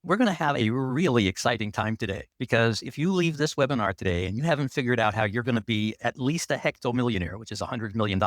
We're going to have a really exciting time today because if you leave this webinar today and you haven't figured out how you're going to be at least a hecto-millionaire, which is $100 million,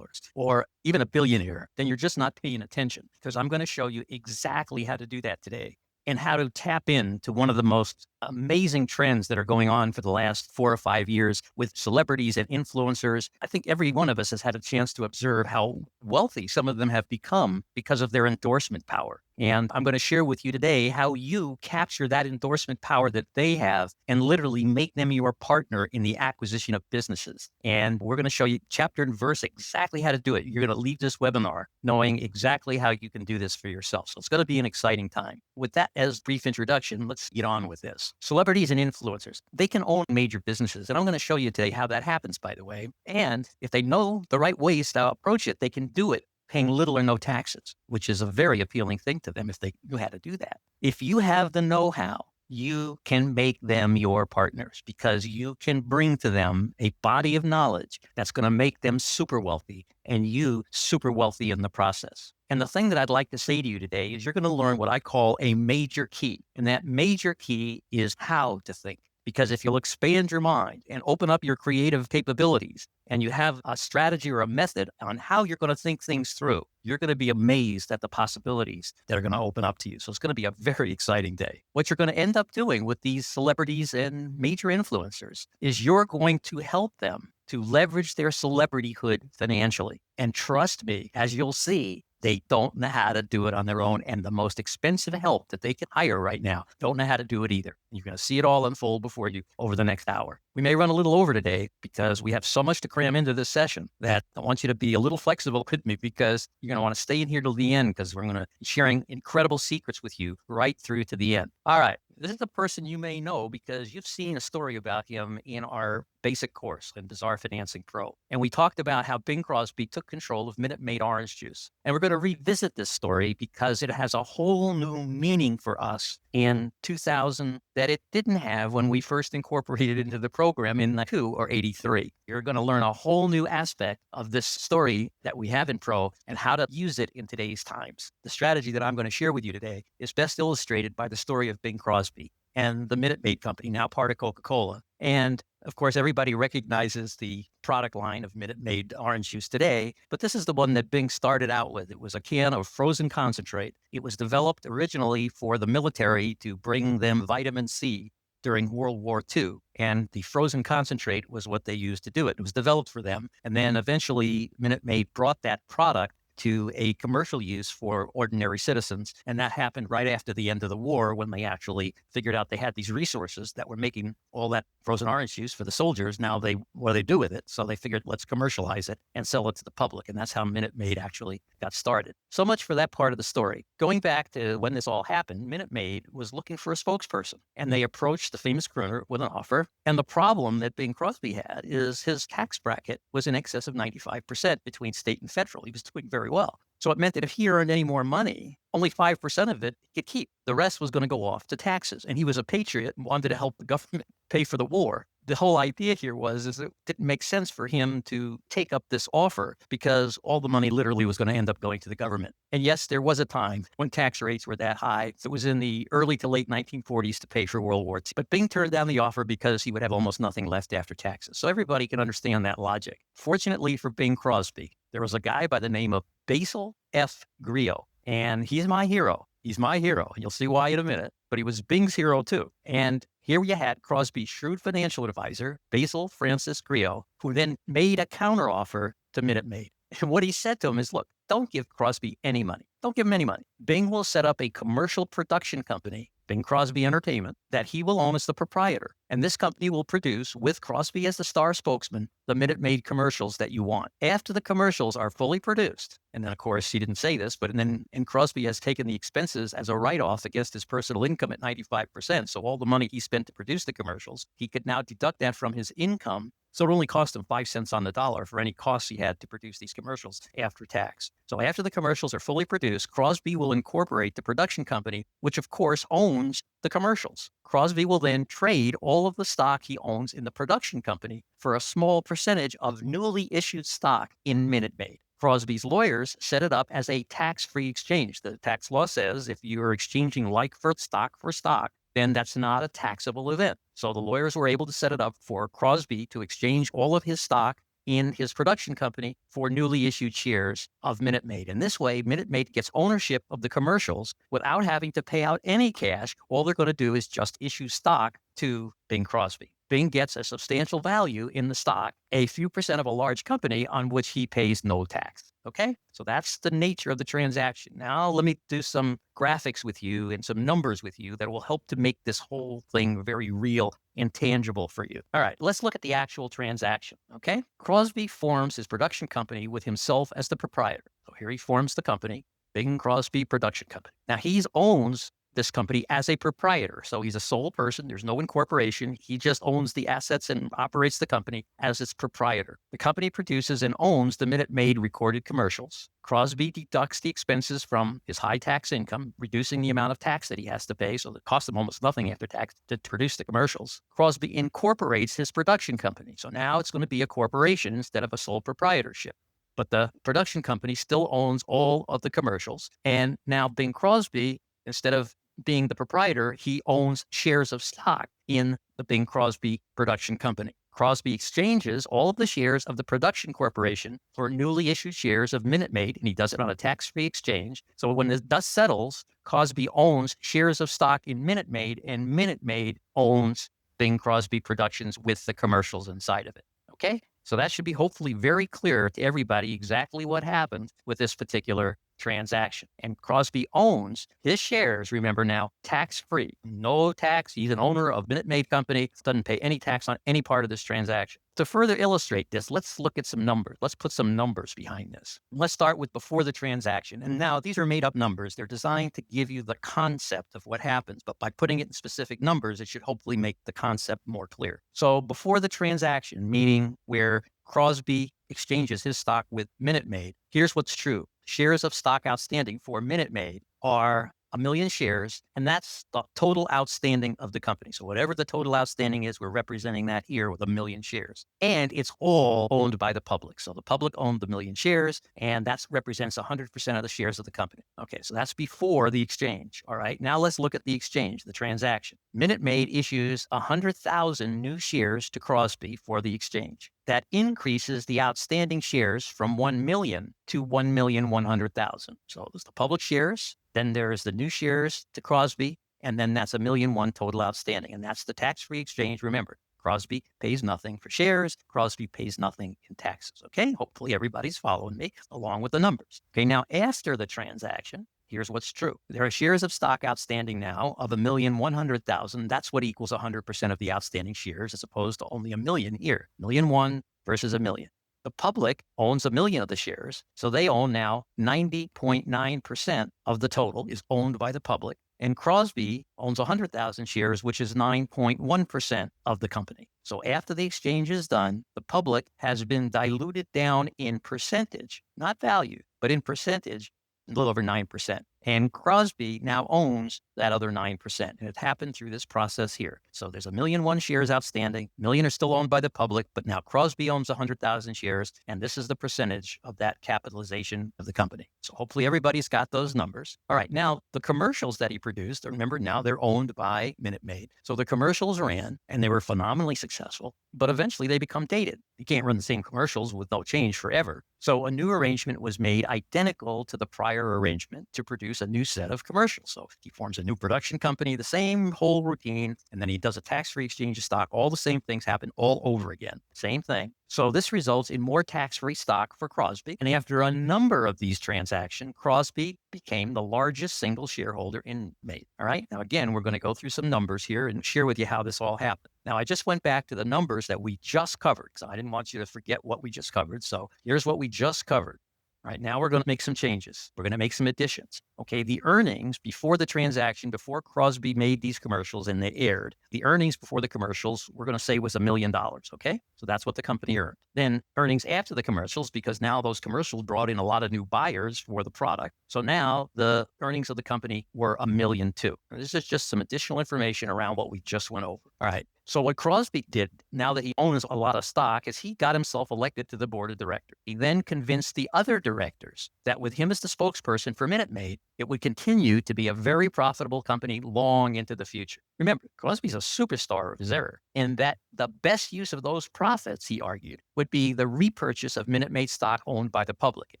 or even a billionaire, then you're just not paying attention, because I'm going to show you exactly how to do that today and how to tap into one of the most amazing trends that are going on for the last 4 or 5 years with celebrities and influencers. I think every one of us has had a chance to observe how wealthy some of them have become because of their endorsement power. And I'm going to share with you today how you capture that endorsement power that they have and literally make them your partner in the acquisition of businesses. And we're going to show you chapter and verse exactly how to do it. You're going to leave this webinar knowing exactly how you can do this for yourself. So it's going to be an exciting time. With that as brief introduction, let's get on with this. Celebrities and influencers, they can own major businesses. And I'm going to show you today how that happens, by the way. And if they know the right ways to approach it, they can do it paying little or no taxes, which is a very appealing thing to them if they knew how to do that. If you have the know-how, you can make them your partners because you can bring to them a body of knowledge that's going to make them super wealthy and you super wealthy in the process. And the thing that I'd like to say to you today is you're going to learn what I call a major key. And that major key is how to think. Because if you'll expand your mind and open up your creative capabilities and you have a strategy or a method on how you're going to think things through, you're going to be amazed at the possibilities that are going to open up to you. So it's going to be a very exciting day. What you're going to end up doing with these celebrities and major influencers is you're going to help them to leverage their celebrityhood financially. And trust me, as you'll see, they don't know how to do it on their own. And the most expensive help that they can hire right now don't know how to do it either. You're going to see it all unfold before you over the next hour. We may run a little over today because we have so much to cram into this session that I want you to be a little flexible with me because you're going to want to stay in here till the end because we're going to be sharing incredible secrets with you right through to the end. All right. This is a person you may know because you've seen a story about him in our basic course in Bizar Financing Pro. And we talked about how Bing Crosby took control of Minute Maid orange juice. And we're going to revisit this story because it has a whole new meaning for us in 2000 that it didn't have when we first incorporated it into the program in 2 or 83. You're going to learn a whole new aspect of this story that we have in Pro and how to use it in today's times. The strategy that I'm going to share with you today is best illustrated by the story of Bing Crosby and the Minute Maid company, now part of Coca-Cola. And of course, everybody recognizes the product line of Minute Maid orange juice today, but this is the one that Bing started out with. It was a can of frozen concentrate. It was developed originally for the military to bring them vitamin C during World War II. And the frozen concentrate was what they used to do it. It was developed for them. And then eventually Minute Maid brought that product to a commercial use for ordinary citizens. And that happened right after the end of the war when they actually figured out they had these resources that were making all that frozen orange juice for the soldiers. Now what do they do with it? So they figured, let's commercialize it and sell it to the public. And that's how Minute Maid actually got started. So much for that part of the story. Going back to when this all happened, Minute Maid was looking for a spokesperson and they approached the famous crooner with an offer. And the problem that Bing Crosby had is his tax bracket was in excess of 95% between state and federal. He was doing very well. So it meant that if he earned any more money, only 5% of it he could keep. The rest was going to go off to taxes. And he was a patriot and wanted to help the government pay for the war. The whole idea here is it didn't make sense for him to take up this offer because all the money literally was going to end up going to the government. And yes, there was a time when tax rates were that high. It was in the early to late 1940s to pay for World War II. But Bing turned down the offer because he would have almost nothing left after taxes. So everybody can understand that logic. Fortunately for Bing Crosby, there was a guy by the name of Basil F. Griot, and he's my hero. He's my hero. You'll see why in a minute. But he was Bing's hero too. And here you had Crosby's shrewd financial advisor, Basil Francis Griot, who then made a counteroffer to Minute Maid. And what he said to him is, look, don't give Crosby any money. Don't give him any money. Bing will set up a commercial production company, Bing Crosby Entertainment, that he will own as the proprietor. And this company will produce, with Crosby as the star spokesman, the Minute Maid commercials that you want. After the commercials are fully produced, and then of course he didn't say this, but then Crosby has taken the expenses as a write-off against his personal income at 95%. So all the money he spent to produce the commercials, he could now deduct that from his income. So it only cost him 5 cents on the dollar for any costs he had to produce these commercials after tax. So after the commercials are fully produced, Crosby will incorporate the production company, which of course owns the commercials. Crosby will then trade all of the stock he owns in the production company for a small percentage of newly issued stock in Minute Maid. Crosby's lawyers set it up as a tax-free exchange. The tax law says if you're exchanging like for stock, then that's not a taxable event. So the lawyers were able to set it up for Crosby to exchange all of his stock in his production company for newly issued shares of Minute Maid. And this way, Minute Maid gets ownership of the commercials without having to pay out any cash. All they're going to do is just issue stock to Bing Crosby. Bing gets a substantial value in the stock, a few percent of a large company on which he pays no tax. Okay, so that's the nature of the transaction. Now, let me do some graphics with you and some numbers with you that will help to make this whole thing very real and tangible for you. All right, let's look at the actual transaction. Okay, Crosby forms his production company with himself as the proprietor. So here he forms the company, Bing Crosby Production Company. Now, he owns this company as a proprietor. So he's a sole person. There's no incorporation. He just owns the assets and operates the company as its proprietor. The company produces and owns the Minute Maid recorded commercials. Crosby deducts the expenses from his high tax income, reducing the amount of tax that he has to pay. So it costs him almost nothing after tax to produce the commercials. Crosby incorporates his production company. So now it's going to be a corporation instead of a sole proprietorship. But the production company still owns all of the commercials. And now Bing Crosby, instead of being the proprietor, he owns shares of stock in the Bing Crosby Production Company. Crosby exchanges all of the shares of the production corporation for newly issued shares of Minute Maid, and he does it on a tax-free exchange. So when the dust settles, Crosby owns shares of stock in Minute Maid, and Minute Maid owns Bing Crosby Productions with the commercials inside of it. Okay? So that should be hopefully very clear to everybody exactly what happened with this particular transaction. And Crosby owns his shares, remember now, tax-free. No tax. He's an owner of Minute Maid Company, doesn't pay any tax on any part of this transaction. To further illustrate this, let's look at some numbers. Let's put some numbers behind this. Let's start with before the transaction. And now these are made up numbers. They're designed to give you the concept of what happens, but by putting it in specific numbers, it should hopefully make the concept more clear. So before the transaction, meaning where Crosby exchanges his stock with Minute Maid, here's what's true. Shares of stock outstanding for Minute Maid are 1 million shares, and that's the total outstanding of the company. So whatever the total outstanding is, we're representing that here with 1 million shares. And it's all owned by the public. So the public owned the 1 million shares, and that represents 100% of the shares of the company. Okay, so that's before the exchange. All right, now let's look at the exchange, the transaction. Minute Maid issues 100,000 new shares to Crosby for the exchange. That increases the outstanding shares from 1 million to 1,100,000. So there's the public shares, then there's the new shares to Crosby, and then that's 1,000,001 total outstanding. And that's the tax-free exchange. Remember, Crosby pays nothing for shares. Crosby pays nothing in taxes. Okay, hopefully everybody's following me along with the numbers. Okay, now after the transaction, here's what's true. There are shares of stock outstanding now of 1,100,000. That's what equals 100% of the outstanding shares, as opposed to only 1 million here. 1,000,001 versus 1 million. The public owns 1 million of the shares, so they own now 90.9% of the total is owned by the public. And Crosby owns 100,000 shares, which is 9.1% of the company. So after the exchange is done, the public has been diluted down in percentage, not value, but in percentage, a little over 9%. And Crosby now owns that other 9%. And it happened through this process here. So there's 1,000,001 shares outstanding. 1 million are still owned by the public, but now Crosby owns 100,000 shares. And this is the percentage of that capitalization of the company. So hopefully everybody's got those numbers. All right. Now the commercials that he produced, remember now they're owned by Minute Maid. So the commercials ran and they were phenomenally successful, but eventually they become dated. You can't run the same commercials with no change forever. So a new arrangement was made identical to the prior arrangement to produce a new set of commercials. So he forms a new production company, the same whole routine, and then he does a tax-free exchange of stock. All the same things happen all over again. Same thing. So this results in more tax-free stock for Crosby. And after a number of these transactions, Crosby became the largest single shareholder in Maid. All right. Now, again, we're going to go through some numbers here and share with you how this all happened. Now, I just went back to the numbers that we just covered because I didn't want you to forget what we just covered. So here's what we just covered. All right, now we're going to make some changes. We're going to make some additions. Okay, the earnings before the transaction, before Crosby made these commercials and they aired, the earnings before the commercials, we're going to say was $1 million. Okay, so that's what the company earned. Then earnings after the commercials, because now those commercials brought in a lot of new buyers for the product. So now the earnings of the company were $1 million too. This is just some additional information around what we just went over. All right. So what Crosby did, now that he owns a lot of stock, is he got himself elected to the board of directors. He then convinced the other directors that with him as the spokesperson for Minute Maid, it would continue to be a very profitable company long into the future. Remember, Crosby's a superstar of his era, and that the best use of those profits, he argued, would be the repurchase of Minute Maid stock owned by the public. If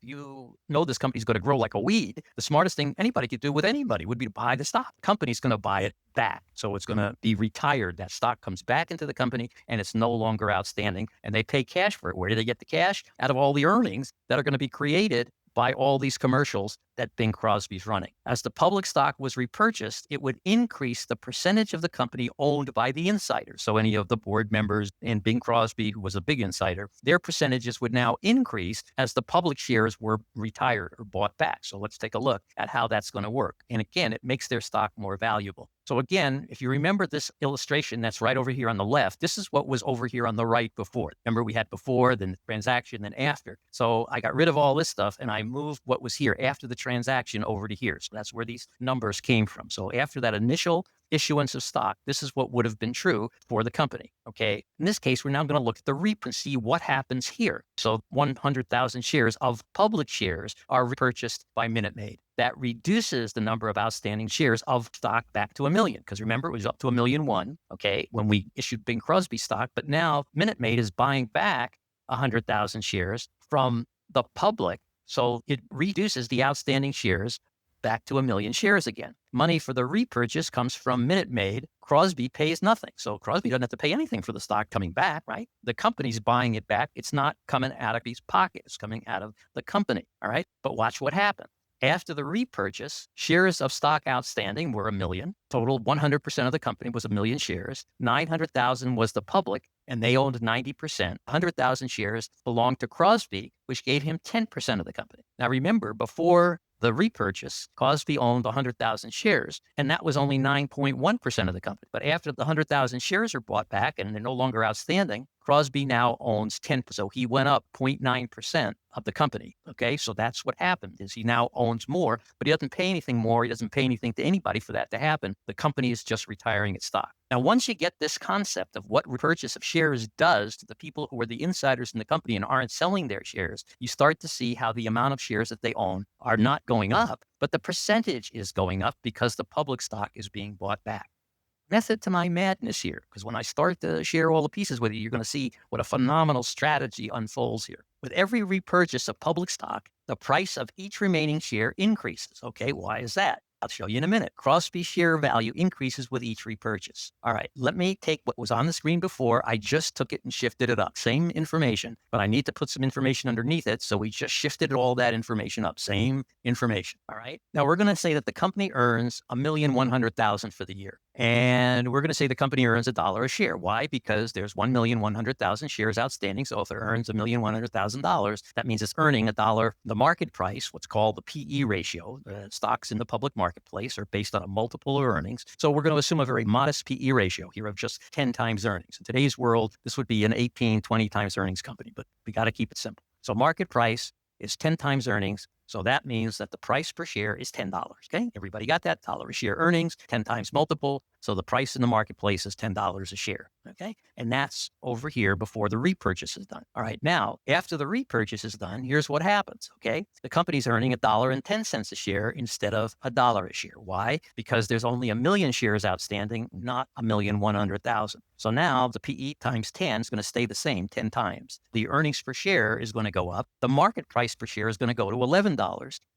you know this company's going to grow like a weed, the smartest thing anybody could do with anybody would be to buy the stock. The company's going to buy it back. So it's going to be retired. That stock comes back into the company and it's no longer outstanding, and they pay cash for it. Where do they get the cash? Out of all the earnings that are going to be created by all these commercials that Bing Crosby's running. As the public stock was repurchased, it would increase the percentage of the company owned by the insiders. So any of the board members and Bing Crosby, who was a big insider, their percentages would now increase as the public shares were retired or bought back. So let's take a look at how that's going to work. And again, it makes their stock more valuable. So again, if you remember this illustration that's right over here on the left, this is what was over here on the right before. Remember, we had before, then the transaction, then after. So I got rid of all this stuff and I moved what was here after the transaction over to here. So that's where these numbers came from. So after that initial issuance of stock, this is what would have been true for the company. Okay. In this case, we're now going to look at the REIT and see what happens here. So 100,000 shares of public shares are repurchased by Minute Maid. That reduces the number of outstanding shares of stock back to 1 million. Because remember, it was up to 1,000,001, okay, when we issued Bing Crosby stock. But now Minute Maid is buying back 100,000 shares from the public. So it reduces the outstanding shares back to 1,000,000 shares again. Money for the repurchase comes from Minute Maid. Crosby pays nothing. So Crosby doesn't have to pay anything for the stock coming back, right? The company's buying it back. It's not coming out of his pocket. It's coming out of the company, all right? But watch what happens. After the repurchase, shares of stock outstanding were 1,000,000. Total 100% of the company was 1,000,000 shares. 900,000 was the public, and they owned 90%. 100,000 shares belonged to Crosby, which gave him 10% of the company. Now remember, before the repurchase, Crosby owned 100,000 shares, and that was only 9.1% of the company. But after the 100,000 shares are bought back and they're no longer outstanding, Crosby now owns 10%. So he went up 0.9% of the company. Okay, so that's what happened is he now owns more, but he doesn't pay anything more. He doesn't pay anything to anybody for that to happen. The company is just retiring its stock. Now, once you get this concept of what repurchase of shares does to the people who are the insiders in the company and aren't selling their shares, you start to see how the amount of shares that they own are not going up, but the percentage is going up because the public stock is being bought back. Method to my madness here, because when I start to share all the pieces with you, you're going to see what a phenomenal strategy unfolds here. With every repurchase of public stock, the price of each remaining share increases. Okay, why is that? I'll show you in a minute. Crosby's share value increases with each repurchase. All right, let me take what was on the screen before. I just took it and shifted it up. Same information, but I need to put some information underneath it. So we just shifted all that information up. Same information. All right. Now we're going to say that the company earns 1,100,000 for the year. And we're going to say the company earns $1 a share. Why? Because there's 1,100,000 shares outstanding. So if it earns $1,100,000, that means it's earning $1. The market price, what's called the PE ratio, stocks in the public marketplace are based on a multiple of earnings. So we're going to assume a very modest PE ratio here of just 10 times earnings. In today's world, this would be an 18, 20 times earnings company, but we got to keep it simple. So market price is 10 times earnings. So that means that the price per share is $10. Okay, everybody got that? $1 a share earnings, 10 times multiple. So the price in the marketplace is $10 a share. Okay, and that's over here before the repurchase is done. All right, now after the repurchase is done, here's what happens. Okay, the company's earning $1.10 a share instead of $1 a share. Why? Because there's only 1,000,000 shares outstanding, not 1,100,000. So now the PE times 10 is going to stay the same 10 times. The earnings per share is going to go up. The market price per share is going to go to $11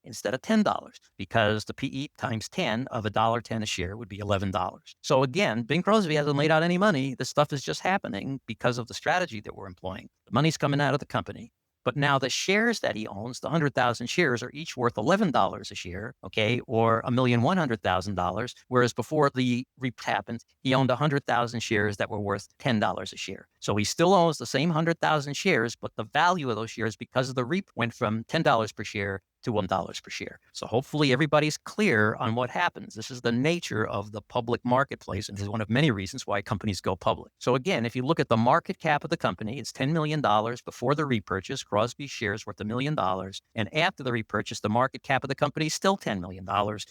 instead of $10 because the PE times 10 of $1.10 a share would be $11. So again, Bing Crosby hasn't laid out any money. This stuff is just happening because of the strategy that we're employing. The money's coming out of the company. But now the shares that he owns, the 100,000 shares, are each worth $11 a share, okay, or $1,100,000. Whereas before the REIT happened, he owned 100,000 shares that were worth $10 a share. So he still owns the same 100,000 shares, but the value of those shares because of the REIT went from $10 per share to $1 per share. So hopefully everybody's clear on what happens. This is the nature of the public marketplace, and this is one of many reasons why companies go public. So again, if you look at the market cap of the company, it's $10 million before the repurchase. Crosby's shares worth $1 million. And after the repurchase, the market cap of the company is still $10 million,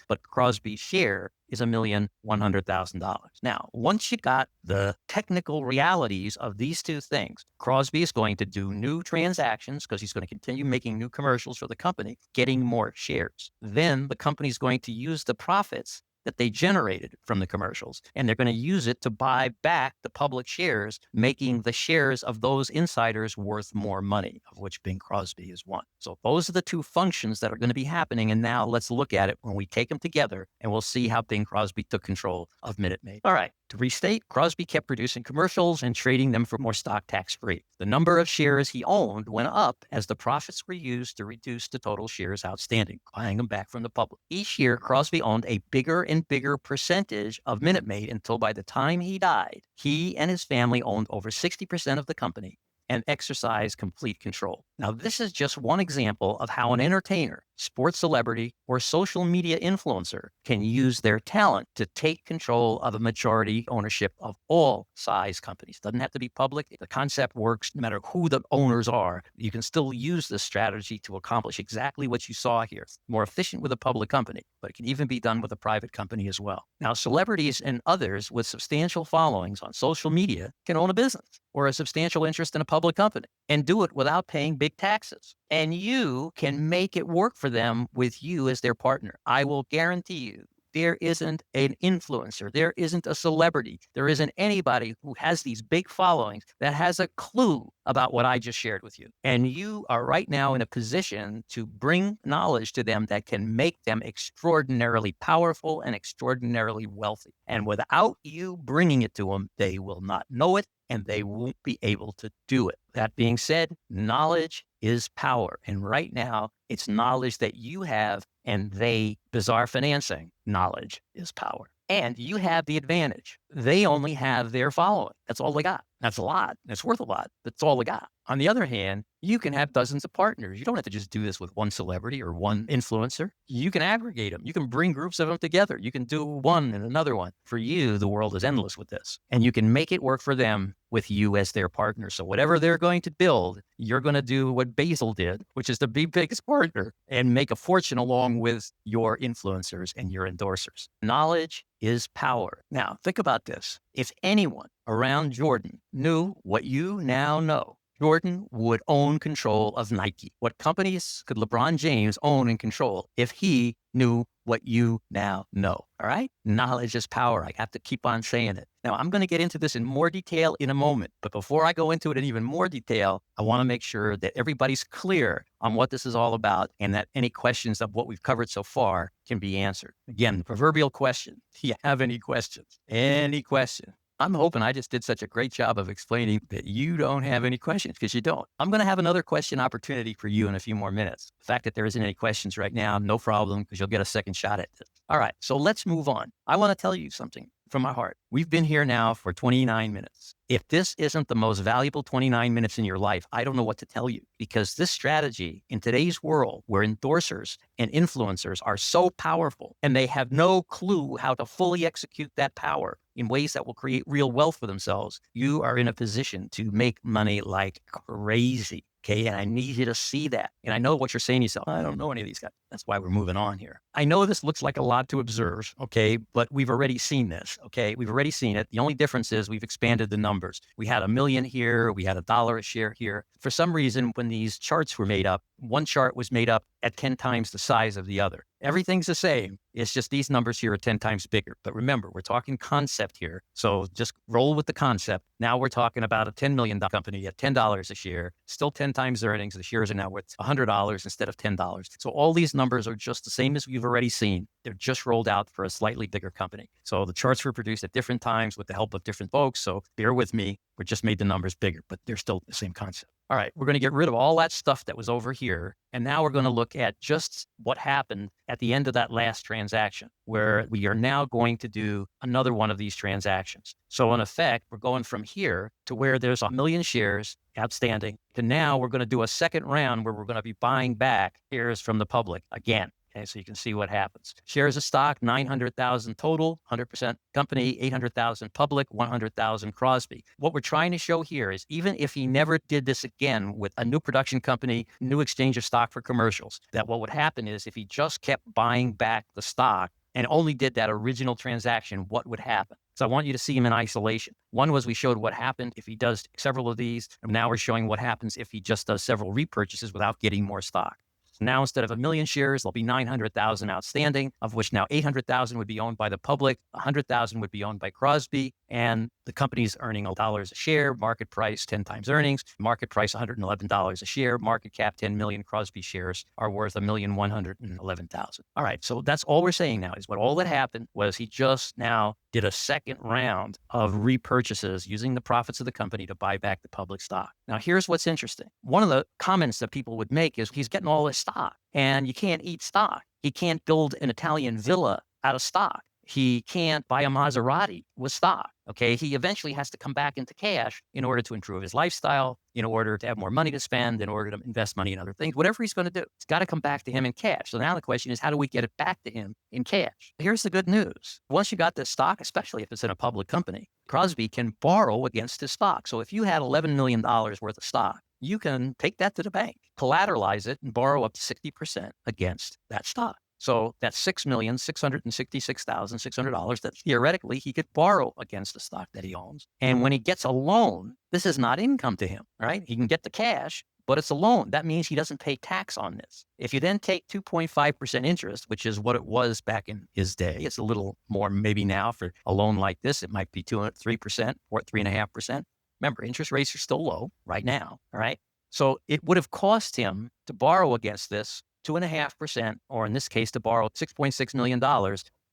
but Crosby's share is $1,100,000. Now, once you got the technical realities of these two things, Crosby is going to do new transactions because he's going to continue making new commercials for the company, getting more shares. Then the company's going to use the profits that they generated from the commercials, and they're going to use it to buy back the public shares, making the shares of those insiders worth more money, of which Bing Crosby is one. So those are the two functions that are going to be happening. And now let's look at it when we take them together, and we'll see how Bing Crosby took control of Minute Maid. All right. To restate, Crosby kept producing commercials and trading them for more stock tax-free. The number of shares he owned went up as the profits were used to reduce the total shares outstanding, buying them back from the public. Each year, Crosby owned a bigger and bigger percentage of Minute Maid until by the time he died, he and his family owned over 60% of the company and exercise complete control. Now, this is just one example of how an entertainer, sports celebrity, or social media influencer can use their talent to take control of a majority ownership of all size companies. Doesn't have to be public. The concept works no matter who the owners are. You can still use this strategy to accomplish exactly what you saw here. More efficient with a public company, but it can even be done with a private company as well. Now, celebrities and others with substantial followings on social media can own a business or a substantial interest in a public company and do it without paying big taxes. And you can make it work for them with you as their partner. I will guarantee you there isn't an influencer, there isn't a celebrity, there isn't anybody who has these big followings that has a clue about what I just shared with you. And you are right now in a position to bring knowledge to them that can make them extraordinarily powerful and extraordinarily wealthy. And without you bringing it to them, they will not know it and they won't be able to do it. That being said, knowledge is power. And right now, it's knowledge that you have and Bizar financing knowledge is power. And you have the advantage. They only have their following. That's all they got. That's a lot. It's worth a lot. That's all they got. On the other hand, you can have dozens of partners. You don't have to just do this with one celebrity or one influencer. You can aggregate them. You can bring groups of them together. You can do one and another one. For you, the world is endless with this. And you can make it work for them with you as their partner. So whatever they're going to build, you're going to do what Basil did, which is to be biggest partner and make a fortune along with your influencers and your endorsers. Knowledge is power. Now, think about this. If anyone around Jordan knew what you now know, Jordan would own control of Nike. What companies could LeBron James own and control if he knew what you now know? All right? Knowledge is power. I have to keep on saying it. Now, I'm going to get into this in more detail in a moment. But before I go into it in even more detail, I want to make sure that everybody's clear on what this is all about and that any questions of what we've covered so far can be answered. Again, the proverbial question. Do you have any questions? Any question? I'm hoping I just did such a great job of explaining that you don't have any questions because you don't. I'm going to have another question opportunity for you in a few more minutes. The fact that there isn't any questions right now, no problem, because you'll get a second shot at this. All right, so let's move on. I want to tell you something from my heart. We've been here now for 29 minutes. If this isn't the most valuable 29 minutes in your life, I don't know what to tell you, because this strategy in today's world where endorsers and influencers are so powerful and they have no clue how to fully execute that power in ways that will create real wealth for themselves, you are in a position to make money like crazy. Okay. And I need you to see that. And I know what you're saying to yourself. I don't know any of these guys. That's why we're moving on here. I know this looks like a lot to observe. Okay. But we've already seen this. Okay. We've already seen it. The only difference is we've expanded the numbers. We had $1 million here. We had $1 a share here. For some reason, when these charts were made up, one chart was made up at 10 times the size of the other. Everything's the same. It's just these numbers here are 10 times bigger. But remember, we're talking concept here. So just roll with the concept. Now we're talking about a $10 million company at $10 a share, still 10 times earnings. The shares are now worth $100 instead of $10. So all these numbers are just the same as we've already seen. They're just rolled out for a slightly bigger company. So the charts were produced at different times with the help of different folks. So bear with me. We just made the numbers bigger, but they're still the same concept. All right, we're going to get rid of all that stuff that was over here. And now we're going to look at just what happened at the end of that last transaction, where we are now going to do another one of these transactions. So in effect, we're going from here to where there's 1 million shares outstanding to now we're going to do a second round where we're going to be buying back shares from the public again. Okay, so you can see what happens. Shares of stock, 900,000 total, 100% company, 800,000 public, 100,000 Crosby. What we're trying to show here is even if he never did this again with a new production company, new exchange of stock for commercials, that what would happen is if he just kept buying back the stock and only did that original transaction, what would happen? So I want you to see him in isolation. One was we showed what happened if he does several of these. And now we're showing what happens if he just does several repurchases without getting more stock. Now, instead of 1 million shares, there'll be 900,000 outstanding, of which now 800,000 would be owned by the public, 100,000 would be owned by Crosby, and the company's earning $1 a share, market price 10 times earnings, market price $111 a share, market cap 10 million. Crosby shares are worth 1,111,000. All right, so that's all we're saying now is what all that happened was he just now did a second round of repurchases using the profits of the company to buy back the public stock. Now, here's what's interesting. One of the comments that people would make is he's getting all this stock and you can't eat stock. He can't build an Italian villa out of stock. He can't buy a Maserati with stock. Okay. He eventually has to come back into cash in order to improve his lifestyle, in order to have more money to spend, in order to invest money in other things, whatever he's going to do. It's got to come back to him in cash. So now the question is, how do we get it back to him in cash? Here's the good news. Once you got this stock, especially if it's in a public company, Crosby can borrow against his stock. So if you had $11 million worth of stock, you can take that to the bank, collateralize it, and borrow up to 60% against that stock. So that's $6,666,600 that theoretically he could borrow against the stock that he owns. And when he gets a loan, this is not income to him, right? He can get the cash, but it's a loan. That means he doesn't pay tax on this. If you then take 2.5% interest, which is what it was back in his day, it's a little more maybe now for a loan like this, it might be 3% or 3.5%. Remember, interest rates are still low right now, all right? So it would have cost him to borrow against this 2.5%, or in this case, to borrow $6.6 million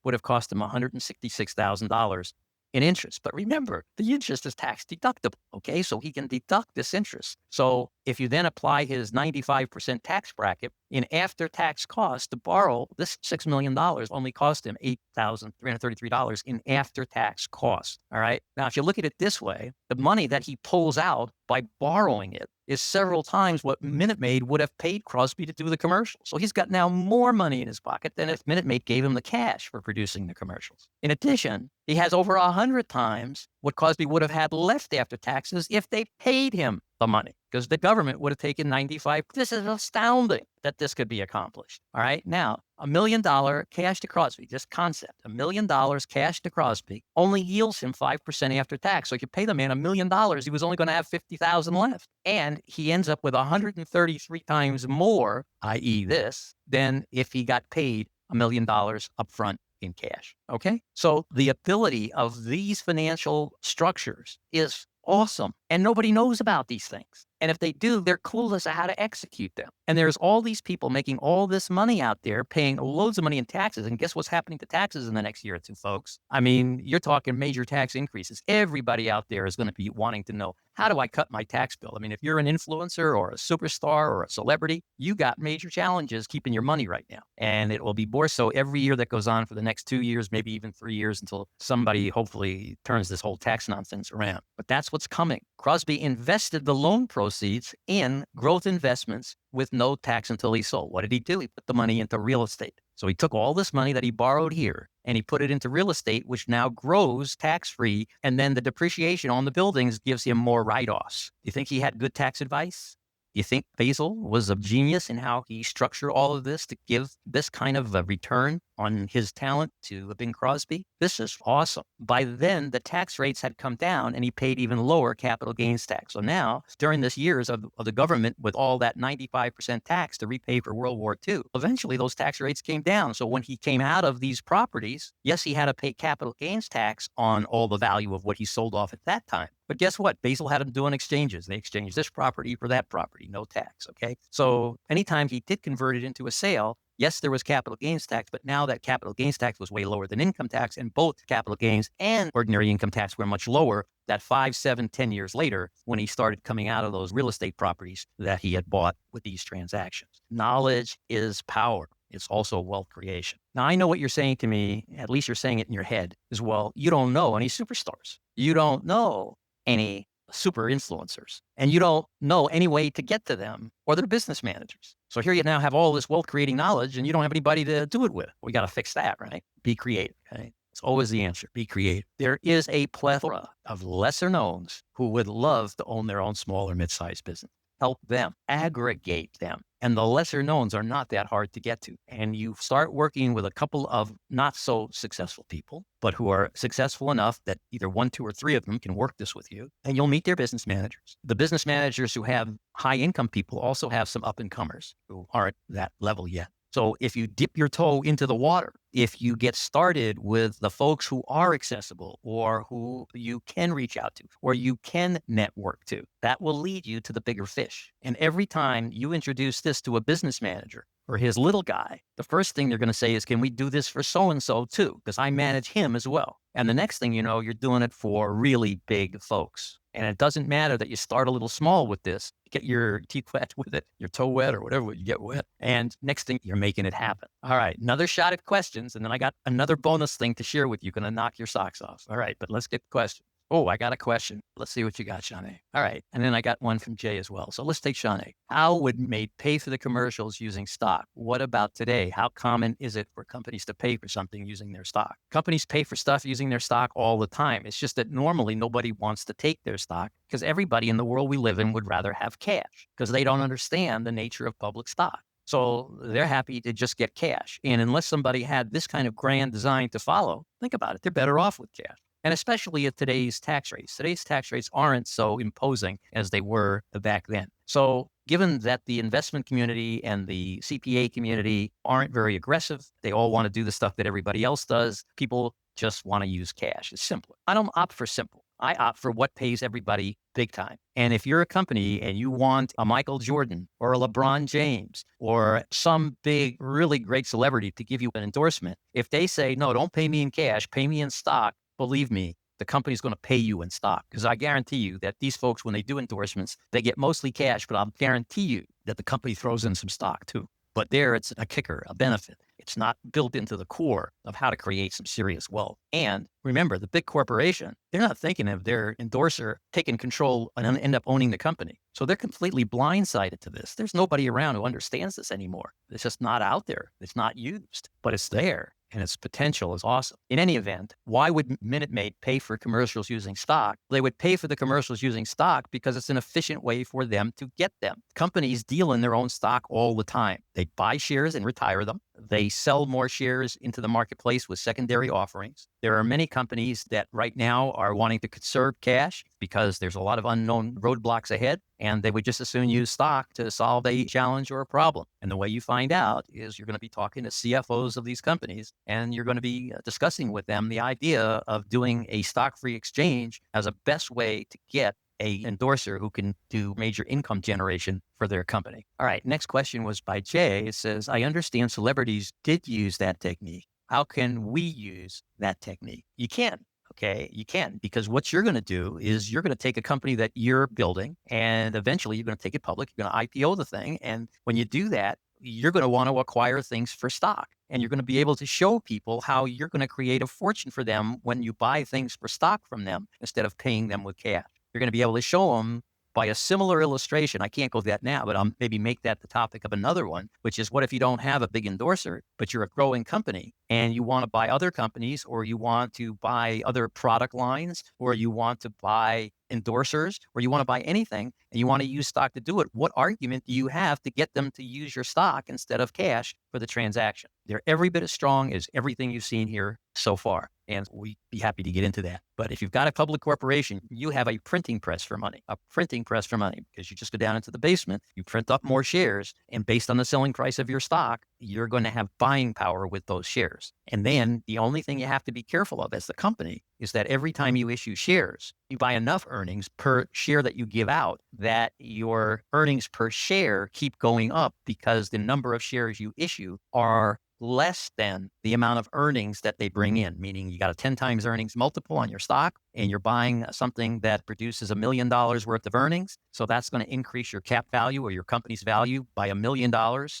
would have cost him $166,000 in interest. But remember, the interest is tax deductible, okay? So he can deduct this interest. So if you then apply his 95% tax bracket, in after-tax cost to borrow this $6 million only cost him $8,333 in after-tax cost, all right? Now, if you look at it this way, the money that he pulls out by borrowing it is several times what Minute Maid would have paid Crosby to do the commercial. So he's got now more money in his pocket than if Minute Maid gave him the cash for producing the commercials. In addition, he has over 100 times what Crosby would have had left after taxes if they paid him the money, because the government would have taken 95. This is astounding that this could be accomplished. All right. Now, $1 million cash to Crosby, this concept, $1 million cash to Crosby only yields him 5% after tax. So if you pay the man $1 million, he was only going to have 50,000 left. And he ends up with 133 times more, i.e. this, than if he got paid $1 million upfront in cash. Okay. So the ability of these financial structures is awesome. And nobody knows about these things. And if they do, they're clueless of how to execute them. And there's all these people making all this money out there, paying loads of money in taxes. And guess what's happening to taxes in the next year or two, folks? I mean, you're talking major tax increases. Everybody out there is going to be wanting to know, how do I cut my tax bill? I mean, if you're an influencer or a superstar or a celebrity, you got major challenges keeping your money right now. And it will be more so every year that goes on for the next 2 years, maybe even 3 years, until somebody hopefully turns this whole tax nonsense around. But that's what's coming. Crosby invested the loan proceeds in growth investments with no tax until he sold. What did he do? He put the money into real estate. So he took all this money that he borrowed here and he put it into real estate, which now grows tax-free. And then the depreciation on the buildings gives him more write-offs. Do you think he had good tax advice? You think Basil was a genius in how he structured all of this to give this kind of a return on his talent to Bing Crosby? This is awesome. By then, the tax rates had come down and he paid even lower capital gains tax. So now, during this years of the government with all that 95% tax to repay for World War II, eventually those tax rates came down. So when he came out of these properties, yes, he had to pay capital gains tax on all the value of what he sold off at that time. But guess what? Basil had them doing exchanges. They exchanged this property for that property, no tax, okay? So anytime he did convert it into a sale, yes, there was capital gains tax, but now that capital gains tax was way lower than income tax, and both capital gains and ordinary income tax were much lower. That 5, 7, 10 years later, when he started coming out of those real estate properties that he had bought with these transactions. Knowledge is power. It's also wealth creation. Now, I know what you're saying to me, at least you're saying it in your head, is, well, you don't know any superstars. You don't know any super influencers, and you don't know any way to get to them or their business managers. So here you now have all this wealth creating knowledge and you don't have anybody to do it with. We got to fix that, right? Be creative. Okay? It's always the answer. Be creative. There is a plethora of lesser knowns who would love to own their own small or mid-sized business. help them, aggregate them. And the lesser knowns are not that hard to get to. And you start working with a couple of not so successful people, but who are successful enough that either one, two, or three of them can work this with you. And you'll meet their business managers. The business managers who have high income people also have some up and comers who aren't that level yet. So if you dip your toe into the water, if you get started with the folks who are accessible or who you can reach out to or you can network to, that will lead you to the bigger fish. And every time you introduce this to a business manager or his little guy, the first thing they're going to say is, can we do this for so-and-so too? Because I manage him as well. And the next thing you know, you're doing it for really big folks. And it doesn't matter that you start a little small with this, get your teeth wet with it, your toe wet or whatever you get wet. And next thing, you're making it happen. All right, another shot at questions. And then I got another bonus thing to share with you. Going to knock your socks off. All right, but let's get the questions. Oh, I got a question. Let's see what you got, Shawnee. All right. And then I got one from Jay as well. So let's take Shawnee. How would Maid pay for the commercials using stock? What about today? How common is it for companies to pay for something using their stock? Companies pay for stuff using their stock all the time. It's just that normally nobody wants to take their stock because everybody in the world we live in would rather have cash because they don't understand the nature of public stock. So they're happy to just get cash. And unless somebody had this kind of grand design to follow, think about it, they're better off with cash. And especially at today's tax rates. Today's tax rates aren't so imposing as they were back then. So given that the investment community and the CPA community aren't very aggressive, they all want to do the stuff that everybody else does, people just want to use cash. It's simpler. I don't opt for simple. I opt for what pays everybody big time. And if you're a company and you want a Michael Jordan or a LeBron James or some big, really great celebrity to give you an endorsement, if they say, no, don't pay me in cash, pay me in stock, believe me, the company's going to pay you in stock. Because I guarantee you that these folks, when they do endorsements, they get mostly cash, but I'll guarantee you that the company throws in some stock too. But there, it's a kicker, a benefit. It's not built into the core of how to create some serious wealth. And remember, the big corporation, they're not thinking of their endorser taking control and end up owning the company. So they're completely blindsided to this. There's nobody around who understands this anymore. It's just not out there. It's not used, but it's there. And its potential is awesome. In any event, why would Minute Maid pay for commercials using stock? They would pay for the commercials using stock because it's an efficient way for them to get them. Companies deal in their own stock all the time. They buy shares and retire them. They sell more shares into the marketplace with secondary offerings. There are many companies that right now are wanting to conserve cash because there's a lot of unknown roadblocks ahead, and they would just as soon use stock to solve a challenge or a problem. And the way you find out is you're going to be talking to CFOs of these companies, and you're going to be discussing with them the idea of doing a stock-free exchange as a best way to get a endorser who can do major income generation for their company. All right, next question was by Jay. It says, I understand celebrities did use that technique. How can we use that technique? You can. Okay, you can, because what you're going to do is you're going to take a company that you're building and eventually you're going to take it public. You're going to IPO the thing. And when you do that, you're going to want to acquire things for stock. And you're going to be able to show people how you're going to create a fortune for them when you buy things for stock from them instead of paying them with cash. You're going to be able to show them by a similar illustration. I can't go that now, but I'll maybe make that the topic of another one, which is what if you don't have a big endorser, but you're a growing company and you want to buy other companies, or you want to buy other product lines, or you want to buy endorsers, or you want to buy anything and you want to use stock to do it. What argument do you have to get them to use your stock instead of cash for the transaction? They're every bit as strong as everything you've seen here so far. And we'd be happy to get into that. But if you've got a public corporation, you have a printing press for money, because you just go down into the basement, you print up more shares, and based on the selling price of your stock, you're going to have buying power with those shares. And then the only thing you have to be careful of as the company is that every time you issue shares, you buy enough earnings per share that you give out that your earnings per share keep going up because the number of shares you issue are less than the amount of earnings that they bring in, meaning you got a 10 times earnings multiple on your stock and you're buying something that produces $1 million worth of earnings. So that's going to increase your cap value or your company's value by $1 million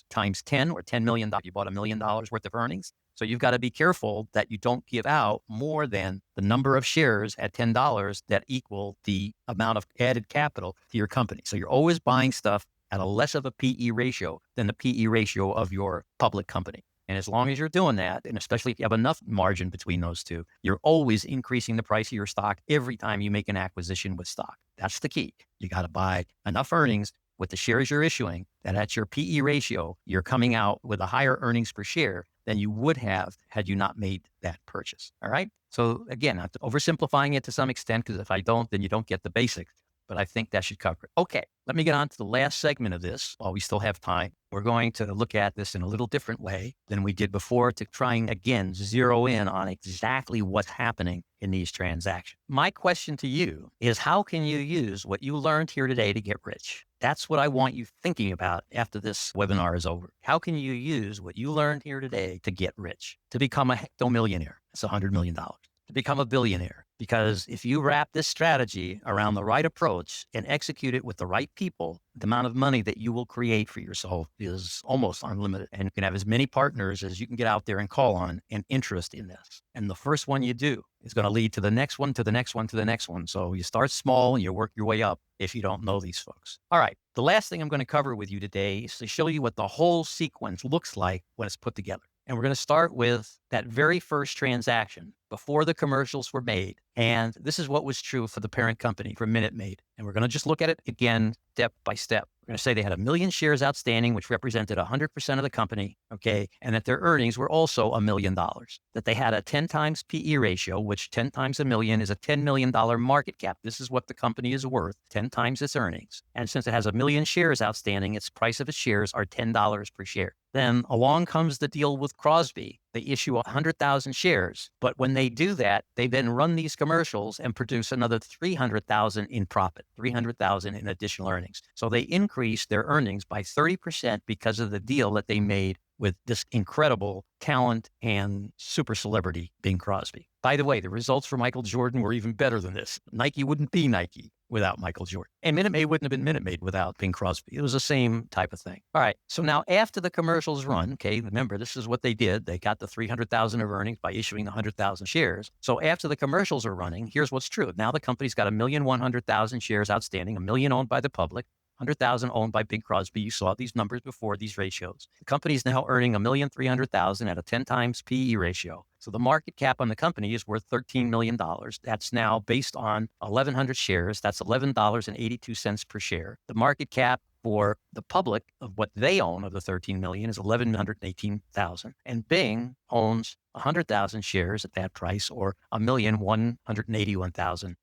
times 10 or $10 million. You bought $1 million worth of earnings. So you've got to be careful that you don't give out more than the number of shares at $10 that equal the amount of added capital to your company. So you're always buying stuff at a less of a PE ratio than the PE ratio of your public company. And as long as you're doing that, and especially if you have enough margin between those two, you're always increasing the price of your stock every time you make an acquisition with stock. That's the key. You got to buy enough earnings with the shares you're issuing, that at your PE ratio, you're coming out with a higher earnings per share than you would have had you not made that purchase. All right. So again, I'm oversimplifying it to some extent, because if I don't, then you don't get the basics. But I think that should cover it. Okay, let me get on to the last segment of this while we still have time. We're going to look at this in a little different way than we did before, to try and again zero in on exactly what's happening in these transactions. My question to you is, how can you use what you learned here today to get rich? That's what I want you thinking about after this webinar is over. How can you use what you learned here today to get rich, to become a hecto-millionaire? That's $100 million. To become a billionaire. Because if you wrap this strategy around the right approach and execute it with the right people, the amount of money that you will create for yourself is almost unlimited. And you can have as many partners as you can get out there and call on and interest in this. And the first one you do is going to lead to the next one, to the next one, to the next one. So you start small and you work your way up if you don't know these folks. All right. The last thing I'm going to cover with you today is to show you what the whole sequence looks like when it's put together. And we're going to start with that very first transaction before the commercials were made. And this is what was true for the parent company, for Minute Maid. And we're going to just look at it again, step by step. We're going to say they had 1 million shares outstanding, which represented 100% of the company, okay? And that their earnings were also $1 million. That they had a 10 times PE ratio, which 10 times $1 million is a $10 million market cap. This is what the company is worth, 10 times its earnings. And since it has 1 million shares outstanding, its price of its shares are $10 per share. Then along comes the deal with Crosby. They issue 100,000 shares. But when they do that, they then run these commercials and produce another 300,000 in profit, 300,000 in additional earnings. So they increased their earnings by 30% because of the deal that they made with this incredible talent and super celebrity, Bing Crosby. By the way, the results for Michael Jordan were even better than this. Nike wouldn't be Nike without Michael Jordan. And Minute Maid wouldn't have been Minute Maid without Bing Crosby. It was the same type of thing. All right. So now after the commercials run, okay, remember, this is what they did. They got the 300,000 of earnings by issuing the 100,000 shares. So after the commercials are running, here's what's true. Now the company's got 1,100,000 shares outstanding, 1 million owned by the public, 100,000 owned by Bing Crosby. You saw these numbers before, these ratios. The company's now earning 1,300,000 at a 10 times PE ratio. So the market cap on the company is worth $13 million. That's now based on 1,100 shares. That's $11.82 per share. The market cap for the public of what they own of the 13 million is 1,118,000. And Bing owns 100,000 shares at that price, or $1,181,818.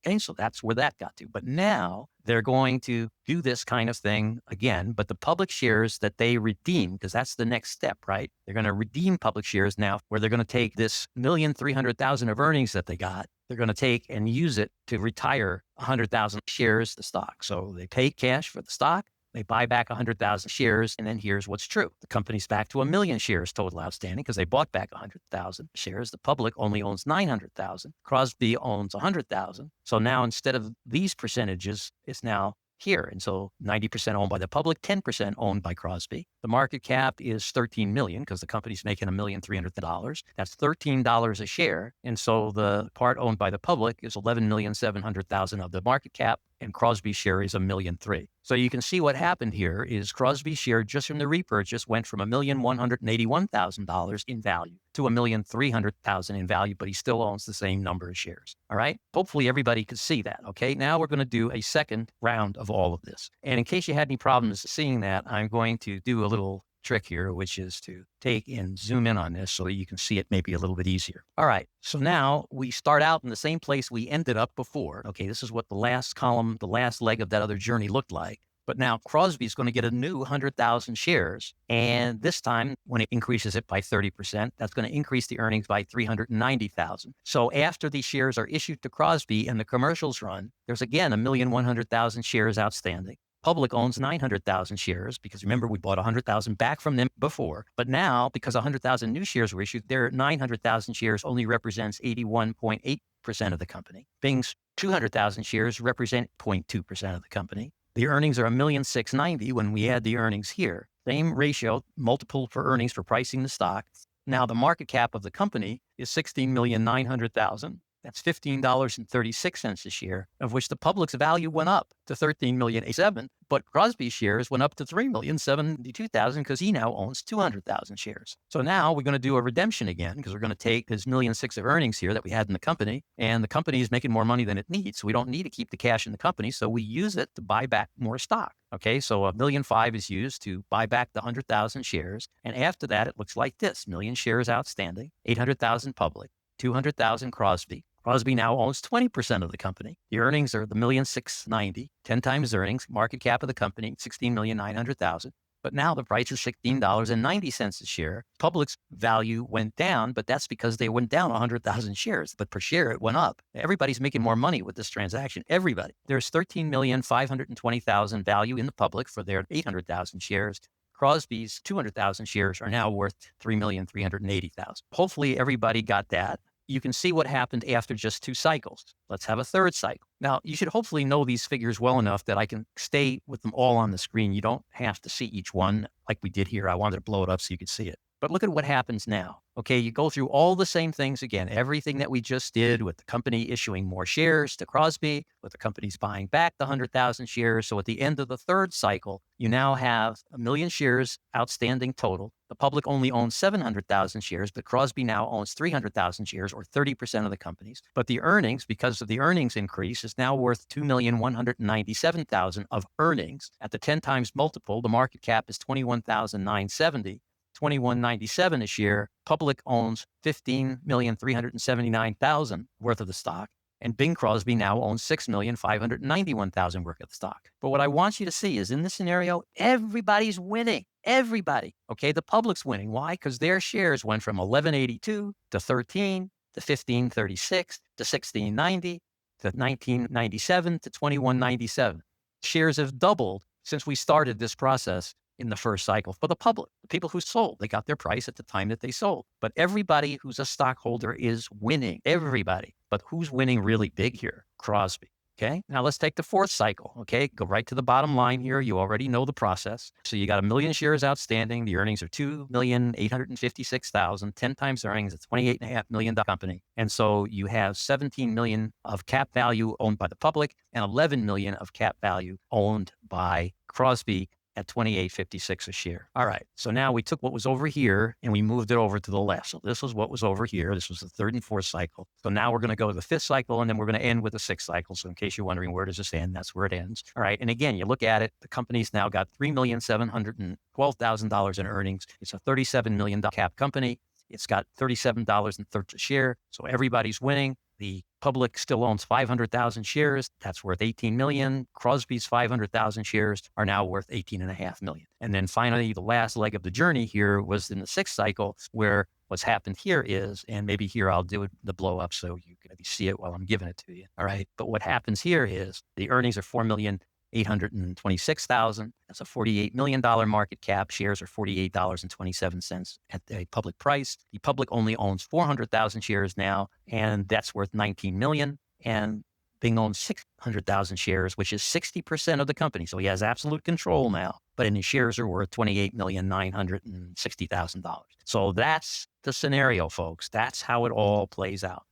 Okay, so that's where that got to. But now they're going to do this kind of thing again, but the public shares that they redeem, because that's the next step, right? They're going to redeem public shares now, where they're going to take this 1,300,000 of earnings that they got. They're going to take and use it to retire 100,000 shares of the stock. So they pay cash for the stock. They buy back 100,000 shares, and then here's what's true. The company's back to 1 million shares total outstanding because they bought back 100,000 shares. The public only owns 900,000. Crosby owns 100,000. So now instead of these percentages, it's now here. And so 90% owned by the public, 10% owned by Crosby. The market cap is 13 million because the company's making $1,300,000. That's $13 a share. And so the part owned by the public is 11,700,000 of the market cap, and Crosby's share is 1,300,000. So you can see what happened here is Crosby's share just from the repurchase went from $1,181,000 in value to $1,300,000 in value, but he still owns the same number of shares. All right. Hopefully everybody could see that. Okay. Now we're going to do a second round of all of this. And in case you had any problems seeing that, I'm going to do a little trick here, which is to take and zoom in on this so that you can see it maybe a little bit easier. All right. So now we start out in the same place we ended up before. Okay. This is what the last column, the last leg of that other journey looked like. But now Crosby is going to get a new 100,000 shares. And this time, when it increases it by 30%, that's going to increase the earnings by 390,000. So after these shares are issued to Crosby and the commercials run, there's again 1,100,000 shares outstanding. Public owns 900,000 shares because remember, we bought 100,000 back from them before. But now, because 100,000 new shares were issued, their 900,000 shares only represents 81.8% of the company. Bing's 200,000 shares represent 0.2% of the company. The earnings are 1,690,000 when we add the earnings here. Same ratio, multiple for earnings for pricing the stock. Now the market cap of the company is 16,900,000. That's $15.36 a share, of which the public's value went up to $13,087,000, but Crosby's shares went up to $3,072,000 because he now owns 200,000 shares. So now we're going to do a redemption again because we're going to take his $1.6 million of earnings here that we had in the company, and the company is making more money than it needs. So we don't need to keep the cash in the company, so we use it to buy back more stock. Okay, so $1.5 million is used to buy back the 100,000 shares, and after that, it looks like this: 1 million shares outstanding, 800,000 public, 200,000 Crosby. Crosby now owns 20% of the company. The earnings are the $1,690,000, 10 times earnings, market cap of the company, $16,900,000. But now the price is $16.90 a share. Public's value went down, but that's because they went down 100,000 shares. But per share, it went up. Everybody's making more money with this transaction. Everybody. There's $13,520,000 value in the public for their 800,000 shares. Crosby's 200,000 shares are now worth $3,380,000. Hopefully everybody got that. You can see what happened after just 2 cycles. Let's have a third cycle. Now, you should hopefully know these figures well enough that I can stay with them all on the screen. You don't have to see each one like we did here. I wanted to blow it up so you could see it. But look at what happens now. Okay, you go through all the same things again, everything that we just did with the company issuing more shares to Crosby, with the companies buying back the 100,000 shares. So at the end of the third cycle, you now have 1 million shares outstanding total. The public only owns 700,000 shares, but Crosby now owns 300,000 shares, or 30% of the companies. But the earnings, because of the earnings increase, is now worth $2,197,000 of earnings. At the 10 times multiple, the market cap is $21,970. $21.97 a share. Public owns $15,379,000 worth of the stock, and Bing Crosby now owns $6,591,000 worth of the stock. But what I want you to see is, in this scenario, everybody's winning. Everybody. Okay, the public's winning. Why? Because their shares went from 1182 to 13 to 1536 to 1690 to 1997 to 2197. Shares have doubled since we started this process in the first cycle for the public. The people who sold, they got their price at the time that they sold. But everybody who's a stockholder is winning. Everybody. But who's winning really big here? Crosby. Okay, now let's take the fourth cycle. Okay, go right to the bottom line here. You already know the process. So you got 1 million shares outstanding. The earnings are $2,856,000. 10 times earnings, it's $28.5 million company. And so you have 17 million of cap value owned by the public and 11 million of cap value owned by Crosby at $28.56 a share. All right. So now we took what was over here and we moved it over to the left. So this was what was over here. This was the third and fourth cycle. So now we're going to go to the fifth cycle, and then we're going to end with the sixth cycle. So in case you're wondering, where does this end? That's where it ends. All right. And again, you look at it, the company's now got $3,712,000 in earnings. It's a $37 million cap company. It's got $37.30 a share. So everybody's winning. The public still owns 500,000 shares. That's worth 18 million. Crosby's 500,000 shares are now worth 18.5 million. And then finally, the last leg of the journey here was in the sixth cycle, where what's happened here is, and maybe here I'll do the blow up so you can maybe see it while I'm giving it to you. All right. But what happens here is the earnings are $4,826,000. That's a $48 million market cap. Shares are $48.27 at the public price. The public only owns 400,000 shares now, and that's worth $19 million. And Bing owns 600,000 shares, which is 60% of the company. So he has absolute control now, but his shares are worth $28,960,000. So that's the scenario, folks. That's how it all plays out.